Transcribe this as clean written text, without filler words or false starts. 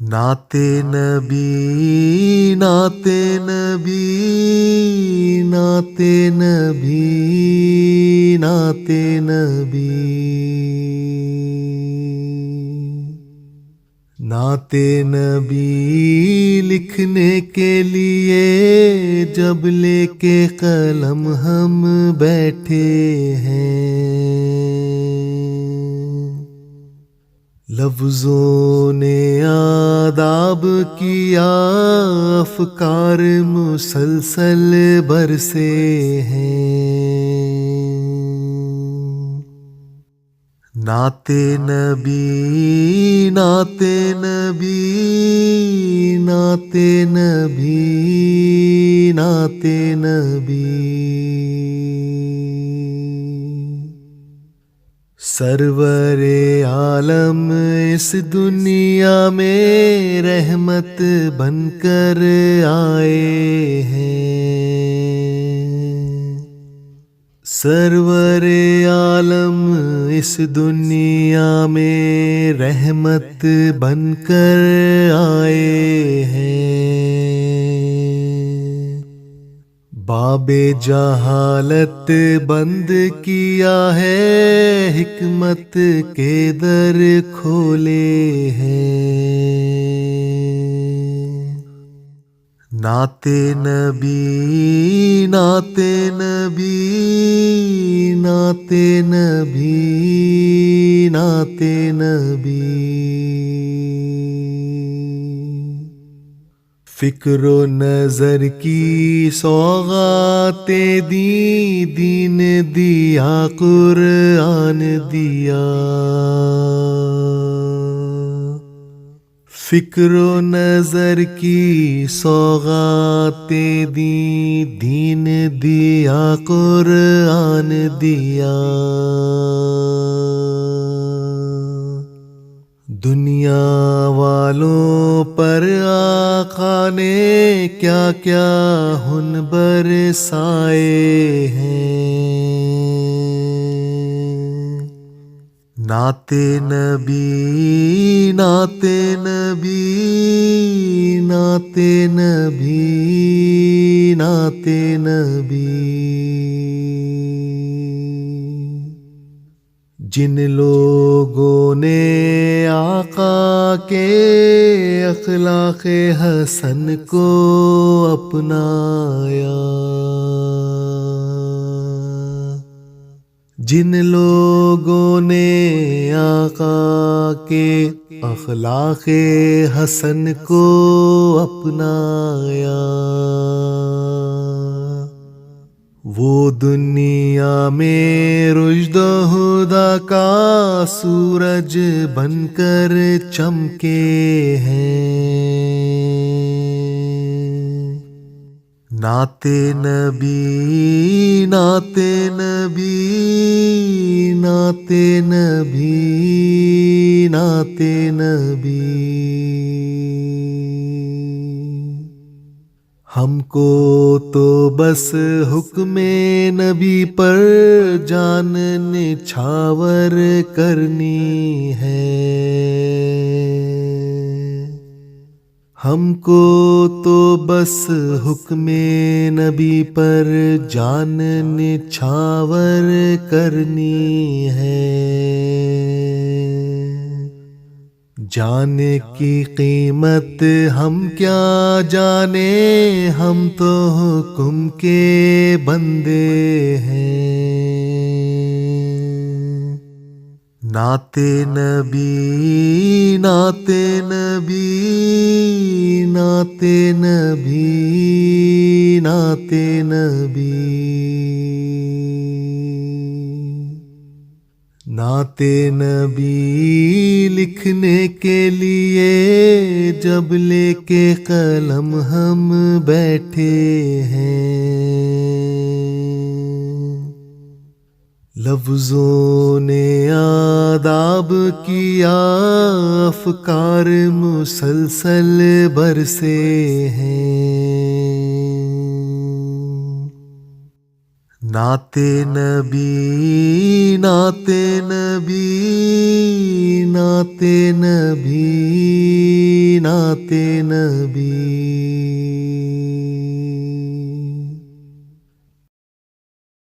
نعتِ نبی نعتِ نبی نعتِ نبی نعتِ نبی نعتِ نبی لکھنے کے لیے جب لے کے قلم ہم بیٹھے ہیں، لفظوں نے آداب کیا، افکار مسلسل برسے ہیں۔ نعتِ نبی نعتِ نبی نعتِ نبی نعتِ نبی سرور عالم اس دنیا میں رحمت بن کر آئے ہیں، سرور عالم اس دنیا میں رحمت بن کر آئے ہیں۔ باب جہالت بند کیا ہے، حکمت کے در کھولے ہیں۔ نعتِ نبی نعتِ نبی نعتِ نبی نعتِ نبی فکر و نظر کی سوغاتیں دی، دین دیا قرآن دیا، فکر و نظر کی سوغاتیں دی، دین دیا قرآن دیا، دنیا والوں پر آقا نے کیا کیا ہن برسائے ہیں۔ نعتِ نبی نعتِ نبی نعتِ نبی نعتِ نبی جن لوگوں نے آقا کے اخلاق حسن کو اپنایا، جن لوگوں نے آقا کے اخلاق حسن کو اپنایا، وہ دنیا میں رشد و ہدی کا سورج بن کر چمکے ہیں۔ نعتِ نبی نعتِ نبی نعتِ نبی نعتِ نبی ہم کو تو بس حکم نبی پر جان نچھاور کرنی ہے، ہم کو تو بس حکم نبی پر جان نچھاور کرنی ہے، جان کی قیمت ہم کیا جانے، ہم تو حکم کے بندے ہیں۔ نعتِ نبی نعتِ نبی نعتِ نبی نعتِ نبی نعتِ نبی لکھنے کے لیے جب لے کے قلم ہم بیٹھے ہیں، لفظوں نے آداب کیا، افکار مسلسل برسے ہیں۔ نعت نبی نعت نبی نعت نبی نعت نبی